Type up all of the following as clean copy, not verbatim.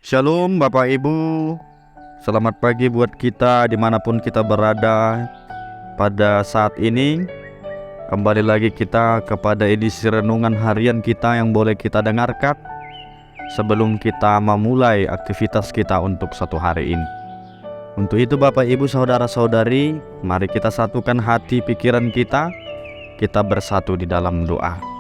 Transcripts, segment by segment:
Shalom Bapak Ibu. Selamat pagi buat kita dimanapun kita berada pada saat ini. Kembali lagi kita kepada edisi renungan harian kita yang boleh kita dengarkan sebelum kita memulai aktivitas kita untuk satu hari ini. Untuk itu Bapak Ibu Saudara-saudari, mari kita satukan hati pikiran kita bersatu di dalam doa.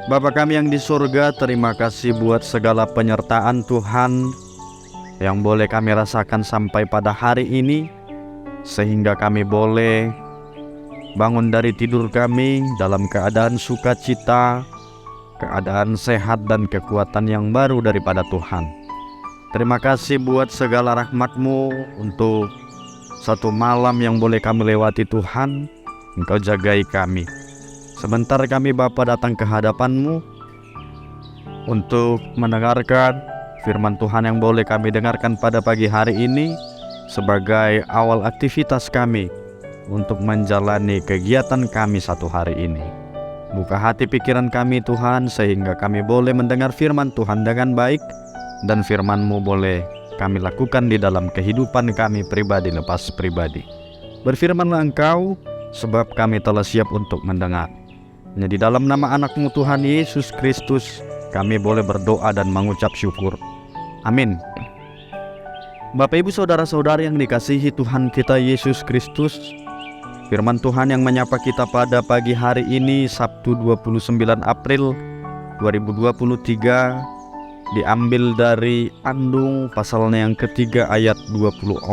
Bapa kami yang di surga, terima kasih buat segala penyertaan Tuhan yang boleh kami rasakan sampai pada hari ini, sehingga kami boleh bangun dari tidur kami dalam keadaan sukacita, keadaan sehat dan kekuatan yang baru daripada Tuhan. Terima kasih buat segala rahmat-Mu untuk satu malam yang boleh kami lewati Tuhan. Engkau jagai kami. Sebentar kami Bapa datang ke hadapan-Mu untuk mendengarkan firman Tuhan yang boleh kami dengarkan pada pagi hari ini sebagai awal aktivitas kami untuk menjalani kegiatan kami satu hari ini. Buka hati pikiran kami Tuhan sehingga kami boleh mendengar firman Tuhan dengan baik dan firman-Mu boleh kami lakukan di dalam kehidupan kami pribadi lepas pribadi. Berfirmanlah Engkau sebab kami telah siap untuk mendengar. Hanya di dalam nama anak-Mu Tuhan Yesus Kristus kami boleh berdoa dan mengucap syukur. Amin. Bapak Ibu Saudara-saudari yang dikasihi Tuhan kita Yesus Kristus, firman Tuhan yang menyapa kita pada pagi hari ini Sabtu 29 April 2023 diambil dari Andung pasalnya yang ketiga ayat 26.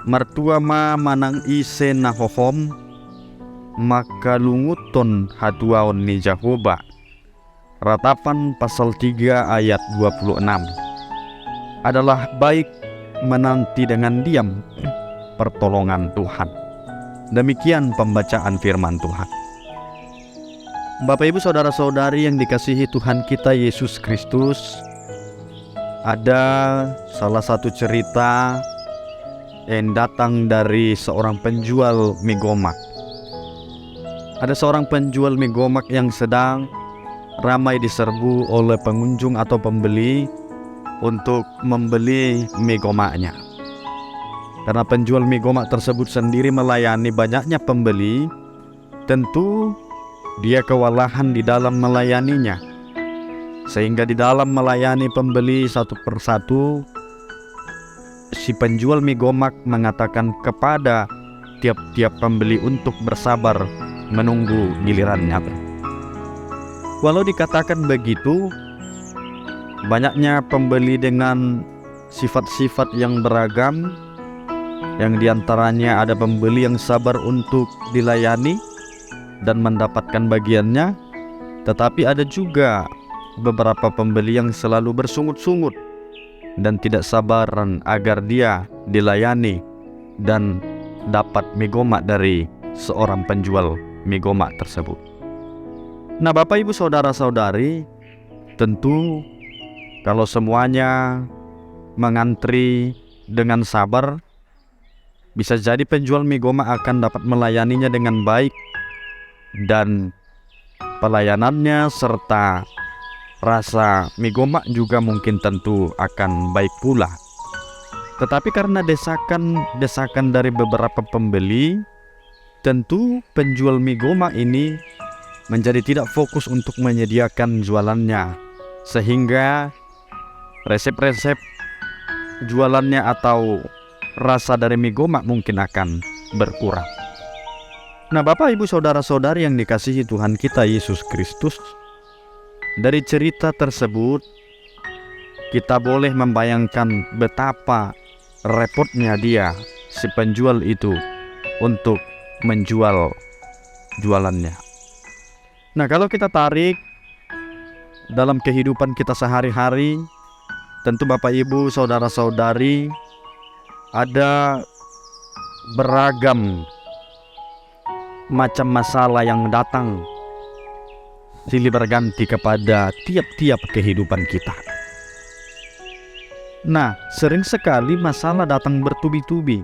Mertua ma manang ise nahohom maka lunguton hatuaon ni Jehovah. Ratapan pasal 3 ayat 26. Adalah baik menanti dengan diam pertolongan Tuhan. Demikian pembacaan firman Tuhan. Bapak Ibu Saudara-saudari yang dikasihi Tuhan kita Yesus Kristus, ada salah satu cerita yang datang dari seorang penjual mie gomak. Ada seorang penjual mie gomak yang sedang ramai diserbu oleh pengunjung atau pembeli untuk membeli mie gomaknya. Karena penjual mie gomak tersebut sendiri melayani banyaknya pembeli, tentu dia kewalahan di dalam melayaninya. Sehingga di dalam melayani pembeli satu persatu, si penjual mie gomak mengatakan kepada tiap-tiap pembeli untuk bersabar menunggu gilirannya. Walau dikatakan begitu, banyaknya pembeli dengan sifat-sifat yang beragam, yang diantaranya ada pembeli yang sabar untuk dilayani dan mendapatkan bagiannya, tetapi ada juga beberapa pembeli yang selalu bersungut-sungut dan tidak sabaran agar dia dilayani dan dapat mie gomak dari seorang penjual mie gomak tersebut. Nah Bapak Ibu Saudara-saudari, tentu kalau semuanya mengantri dengan sabar, bisa jadi penjual mie gomak akan dapat melayaninya dengan baik dan pelayanannya serta rasa mie gomak juga mungkin tentu akan baik pula. Tetapi karena desakan dari beberapa pembeli, tentu penjual mie gomak ini menjadi tidak fokus untuk menyediakan jualannya, sehingga resep-resep jualannya atau rasa dari mie gomak mungkin akan berkurang. Nah Bapak Ibu Saudara-saudari yang dikasihi Tuhan kita Yesus Kristus, dari cerita tersebut kita boleh membayangkan betapa repotnya dia, si penjual itu, untuk menjual jualannya. Nah kalau kita tarik dalam kehidupan kita sehari-hari, tentu Bapak Ibu Saudara-saudari ada beragam macam masalah yang datang silih berganti kepada tiap-tiap kehidupan kita. Nah, sering sekali masalah datang bertubi-tubi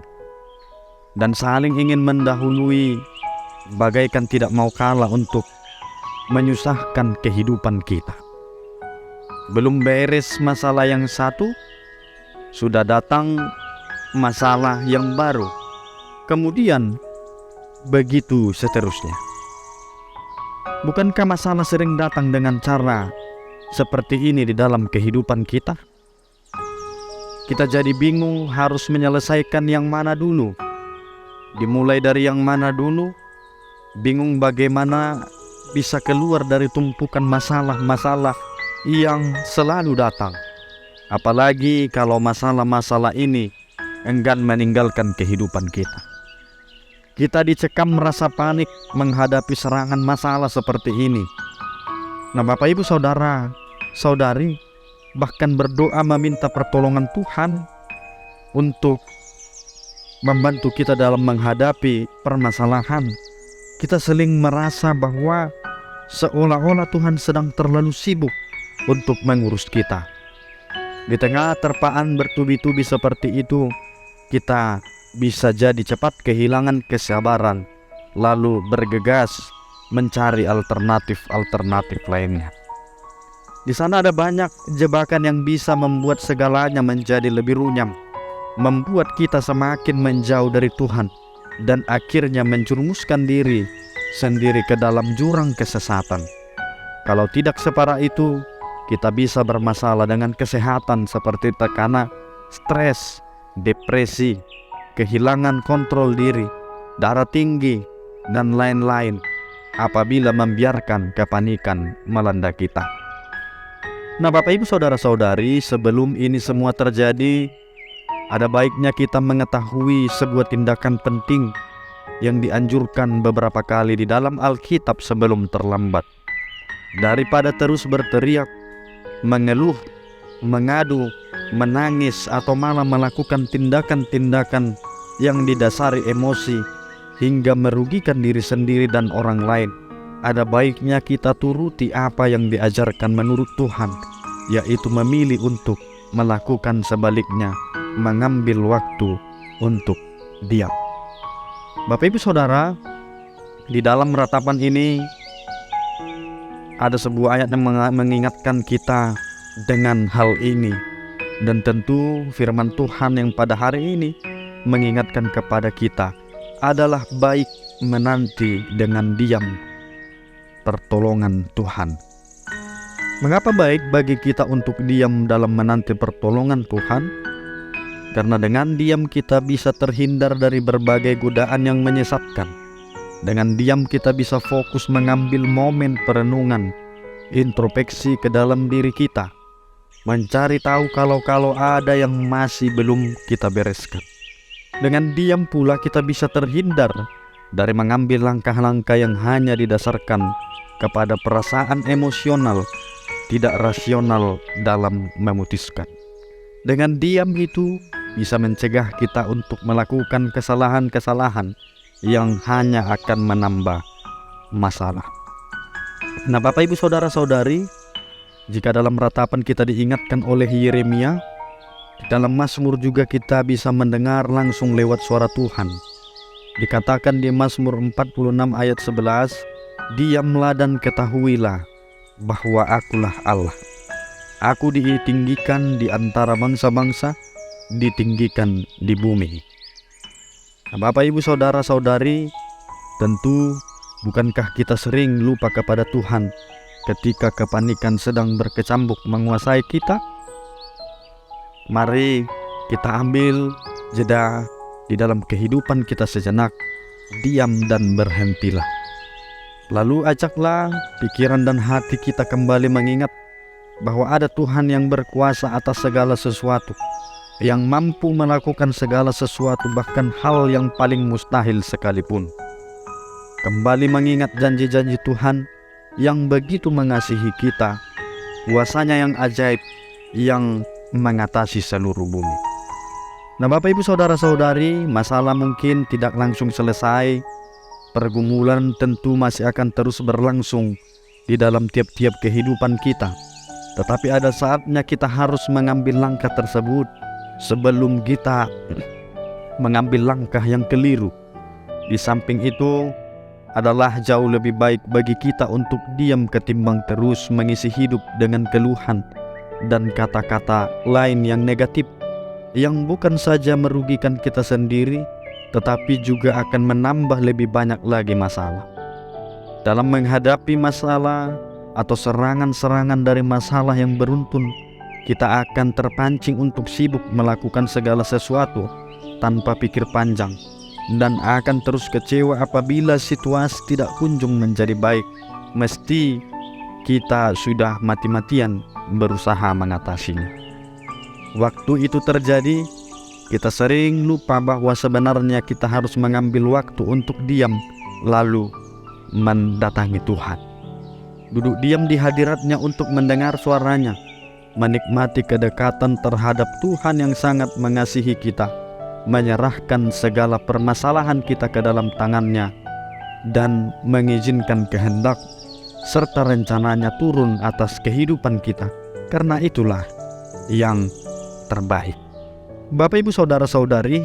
dan saling ingin mendahului, bagaikan tidak mau kalah untuk menyusahkan kehidupan kita. Belum beres masalah yang satu, sudah datang masalah yang baru. Kemudian begitu seterusnya. Bukankah masalah sering datang dengan cara seperti ini di dalam kehidupan kita? Kita jadi bingung harus menyelesaikan yang mana dulu. Dimulai dari yang mana dulu? Bingung bagaimana bisa keluar dari tumpukan masalah-masalah yang selalu datang. Apalagi kalau masalah-masalah ini enggan meninggalkan kehidupan kita. Kita dicekam merasa panik menghadapi serangan masalah seperti ini. Nah, Bapak Ibu Saudara, Saudari, bahkan berdoa meminta pertolongan Tuhan untuk membantu kita dalam menghadapi permasalahan. Kita sering merasa bahwa seolah-olah Tuhan sedang terlalu sibuk untuk mengurus kita. Di tengah terpaan bertubi-tubi seperti itu, kita bisa jadi cepat kehilangan kesabaran, lalu bergegas mencari alternatif-alternatif lainnya. Di sana ada banyak jebakan yang bisa membuat segalanya menjadi lebih runyam, membuat kita semakin menjauh dari Tuhan, dan akhirnya menjerumuskan diri sendiri ke dalam jurang kesesatan. Kalau tidak separah itu, kita bisa bermasalah dengan kesehatan seperti tekanan, stres, depresi, kehilangan kontrol diri, darah tinggi, dan lain-lain apabila membiarkan kepanikan melanda kita. Nah, Bapak Ibu Saudara-saudari, sebelum ini semua terjadi, ada baiknya kita mengetahui sebuah tindakan penting yang dianjurkan beberapa kali di dalam Alkitab sebelum terlambat. Daripada terus berteriak, mengeluh, mengadu, menangis, atau malah melakukan tindakan-tindakan yang didasari emosi hingga merugikan diri sendiri dan orang lain, ada baiknya kita turuti apa yang diajarkan menurut Tuhan, yaitu memilih untuk melakukan sebaliknya, mengambil waktu untuk diam. Bapak Ibu Saudara, di dalam ratapan ini ada sebuah ayat yang mengingatkan kita dengan hal ini. Dan tentu firman Tuhan yang pada hari ini mengingatkan kepada kita adalah baik menanti dengan diam pertolongan Tuhan. Mengapa baik bagi kita untuk diam dalam menanti pertolongan Tuhan? Karena dengan diam kita bisa terhindar dari berbagai godaan yang menyesatkan. Dengan diam kita bisa fokus mengambil momen perenungan, introspeksi ke dalam diri kita, mencari tahu kalau ada yang masih belum kita bereskan. Dengan diam pula kita bisa terhindar dari mengambil langkah-langkah yang hanya didasarkan kepada perasaan emosional, tidak rasional dalam memutuskan. Dengan diam itu bisa mencegah kita untuk melakukan kesalahan-kesalahan yang hanya akan menambah masalah. Nah, Bapak Ibu Saudara-saudari, jika dalam ratapan kita diingatkan oleh Yeremia, dalam Mazmur juga kita bisa mendengar langsung lewat suara Tuhan. Dikatakan di Mazmur 46 ayat 11, "Diamlah dan ketahuilah bahwa akulah Allah. Aku ditinggikan di antara bangsa-bangsa, ditinggikan di bumi." Nah, Bapak Ibu Saudara-saudari, tentu bukankah kita sering lupa kepada Tuhan ketika kepanikan sedang berkecambuk menguasai kita? Mari kita ambil jeda di dalam kehidupan kita sejenak, diam dan berhentilah. Lalu ajaklah pikiran dan hati kita kembali mengingat bahwa ada Tuhan yang berkuasa atas segala sesuatu, yang mampu melakukan segala sesuatu, bahkan hal yang paling mustahil sekalipun. Kembali mengingat janji-janji Tuhan yang begitu mengasihi kita, kuasanya yang ajaib yang mengatasi seluruh bumi. Nah, Bapak Ibu Saudara-saudari, masalah mungkin tidak langsung selesai. Pergumulan tentu masih akan terus berlangsung di dalam tiap-tiap kehidupan kita. Tetapi ada saatnya kita harus mengambil langkah tersebut sebelum kita mengambil langkah yang keliru. Di samping itu, adalah jauh lebih baik bagi kita untuk diam ketimbang terus mengisi hidup dengan keluhan, dan kata-kata lain yang negatif, yang bukan saja merugikan kita sendiri, tetapi juga akan menambah lebih banyak lagi masalah. Dalam menghadapi masalah atau serangan-serangan dari masalah yang beruntun, kita akan terpancing untuk sibuk melakukan segala sesuatu tanpa pikir panjang, dan akan terus kecewa apabila situasi tidak kunjung menjadi baik, mesti kita sudah mati-matian berusaha mengatasinya. Waktu itu terjadi, kita sering lupa bahwa sebenarnya kita harus mengambil waktu untuk diam, lalu mendatangi Tuhan. Duduk diam di hadiratnya untuk mendengar suaranya, menikmati kedekatan terhadap Tuhan yang sangat mengasihi kita, menyerahkan segala permasalahan kita ke dalam tangannya, dan mengizinkan kehendak serta rencananya turun atas kehidupan kita, karena itulah yang terbaik. Bapak, Ibu, Saudara-saudari,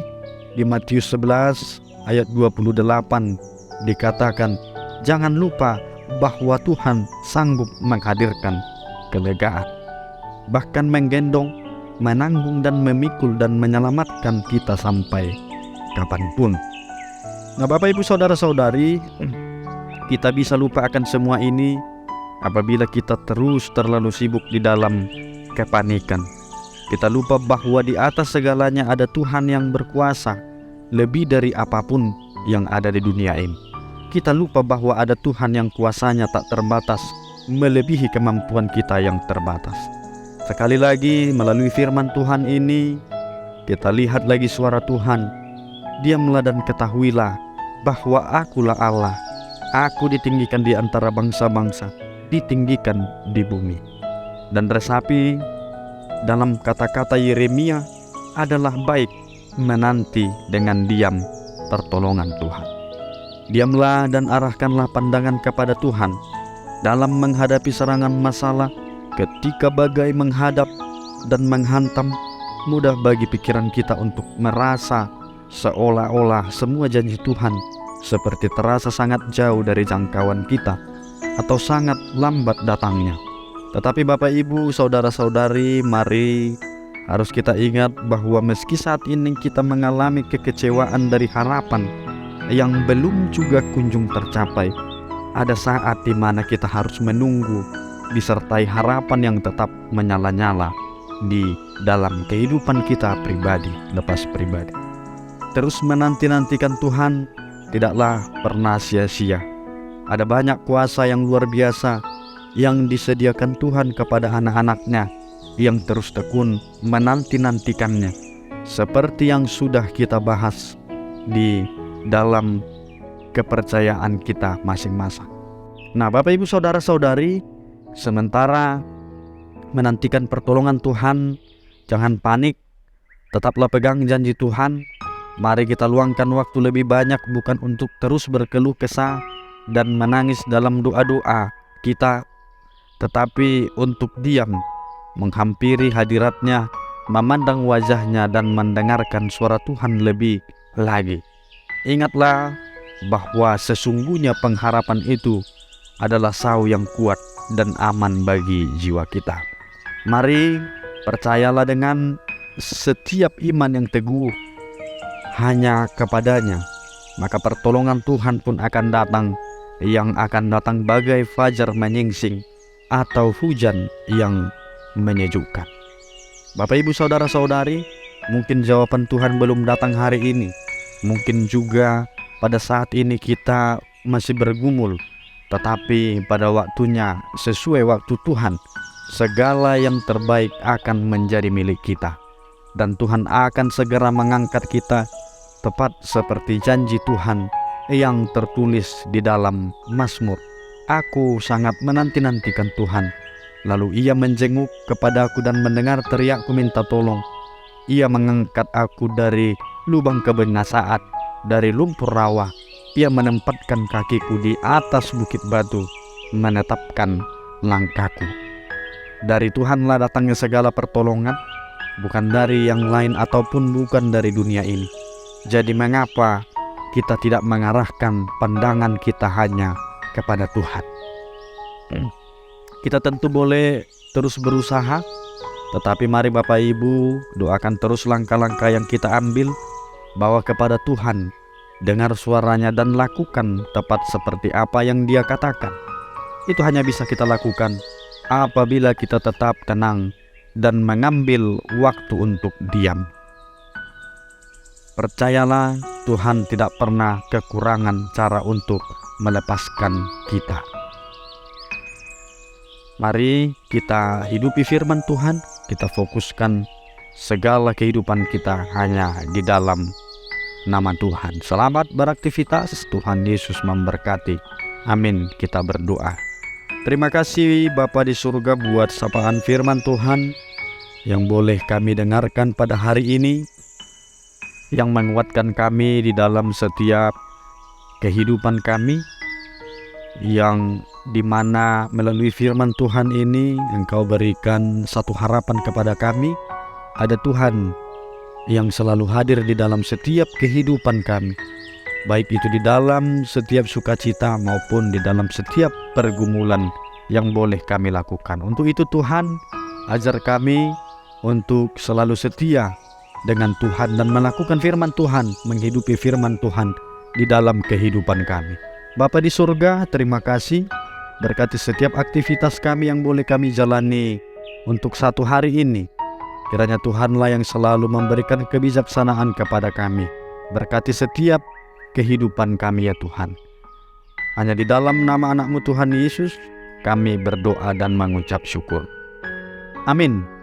di Matius 11 ayat 28 dikatakan, jangan lupa bahwa Tuhan sanggup menghadirkan kelegaan, bahkan menggendong, menanggung dan memikul dan menyelamatkan kita sampai kapanpun. Nah, Bapak, Ibu, Saudara-saudari, kita bisa lupa akan semua ini apabila kita terus terlalu sibuk di dalam kepanikan. Kita lupa bahwa di atas segalanya ada Tuhan yang berkuasa lebih dari apapun yang ada di dunia ini. Kita lupa bahwa ada Tuhan yang kuasanya tak terbatas, melebihi kemampuan kita yang terbatas. Sekali lagi melalui firman Tuhan ini, kita lihat lagi suara Tuhan. Diamlah dan ketahuilah bahwa akulah Allah. Aku ditinggikan di antara bangsa-bangsa, ditinggikan di bumi. Dan resapi dalam kata-kata Yeremia adalah baik menanti dengan diam pertolongan Tuhan. Diamlah dan arahkanlah pandangan kepada Tuhan dalam menghadapi serangan masalah. Ketika badai menghadap dan menghantam, mudah bagi pikiran kita untuk merasa seolah-olah semua janji Tuhan seperti terasa sangat jauh dari jangkauan kita atau sangat lambat datangnya. Tetapi Bapak, Ibu, Saudara-saudari, mari harus kita ingat bahwa meski saat ini kita mengalami kekecewaan dari harapan yang belum juga kunjung tercapai, ada saat di mana kita harus menunggu disertai harapan yang tetap menyala-nyala di dalam kehidupan kita pribadi lepas pribadi. Terus menanti-nantikan Tuhan tidaklah pernah sia-sia. Ada banyak kuasa yang luar biasa yang disediakan Tuhan kepada anak-anak-Nya yang terus tekun menanti-nantikannya, seperti yang sudah kita bahas di dalam kepercayaan kita masing-masing. Nah, Bapak, Ibu, Saudara-saudari, sementara menantikan pertolongan Tuhan, jangan panik, tetaplah pegang janji Tuhan. Mari kita luangkan waktu lebih banyak bukan untuk terus berkeluh kesah dan menangis dalam doa-doa kita, tetapi untuk diam, menghampiri hadiratnya, memandang wajahnya dan mendengarkan suara Tuhan lebih lagi. Ingatlah bahwa sesungguhnya pengharapan itu adalah sau yang kuat dan aman bagi jiwa kita. Mari percayalah dengan setiap iman yang teguh hanya kepadanya, maka pertolongan Tuhan pun akan datang, yang akan datang bagai fajar menyingsing atau hujan yang menyejukkan. Bapak, Ibu, Saudara-saudari, mungkin jawaban Tuhan belum datang hari ini. Mungkin juga pada saat ini kita masih bergumul, tetapi pada waktunya, sesuai waktu Tuhan, segala yang terbaik akan menjadi milik kita. Dan Tuhan akan segera mengangkat kita, tepat seperti janji Tuhan yang tertulis di dalam Mazmur. Aku sangat menanti-nantikan Tuhan. Lalu Ia menjenguk kepadaku dan mendengar teriakku minta tolong. Ia mengangkat aku dari lubang kebinasaan, dari lumpur rawa. Ia menempatkan kakiku di atas bukit batu, menetapkan langkahku. Dari Tuhanlah datangnya segala pertolongan, bukan dari yang lain ataupun bukan dari dunia ini. Jadi mengapa kita tidak mengarahkan pandangan kita hanya kepada Tuhan? Kita tentu boleh terus berusaha Tetapi mari Bapak Ibu doakan terus langkah-langkah yang kita ambil, bawa kepada Tuhan, dengar suaranya dan lakukan tepat seperti apa yang Dia katakan. Itu hanya bisa kita lakukan apabila kita tetap tenang dan mengambil waktu untuk diam. Percayalah, Tuhan tidak pernah kekurangan cara untuk melepaskan kita. Mari kita hidupi firman Tuhan, kita fokuskan segala kehidupan kita hanya di dalam nama Tuhan. Selamat beraktivitas, Tuhan Yesus memberkati. Amin, kita berdoa. Terima kasih Bapa di surga buat sapaan firman Tuhan yang boleh kami dengarkan pada hari ini, yang menguatkan kami di dalam setiap kehidupan kami, yang dimana melalui firman Tuhan ini Engkau berikan satu harapan kepada kami. Ada Tuhan yang selalu hadir di dalam setiap kehidupan kami, baik itu di dalam setiap sukacita maupun di dalam setiap pergumulan yang boleh kami lakukan. Untuk itu Tuhan, ajar kami untuk selalu setia dengan Tuhan dan melakukan firman Tuhan, menghidupi firman Tuhan di dalam kehidupan kami. Bapa di surga, terima kasih. Berkati setiap aktivitas kami yang boleh kami jalani untuk satu hari ini. Kiranya Tuhanlah yang selalu memberikan kebijaksanaan kepada kami. Berkati setiap kehidupan kami ya Tuhan. Hanya di dalam nama anak-Mu Tuhan Yesus, kami berdoa dan mengucap syukur. Amin.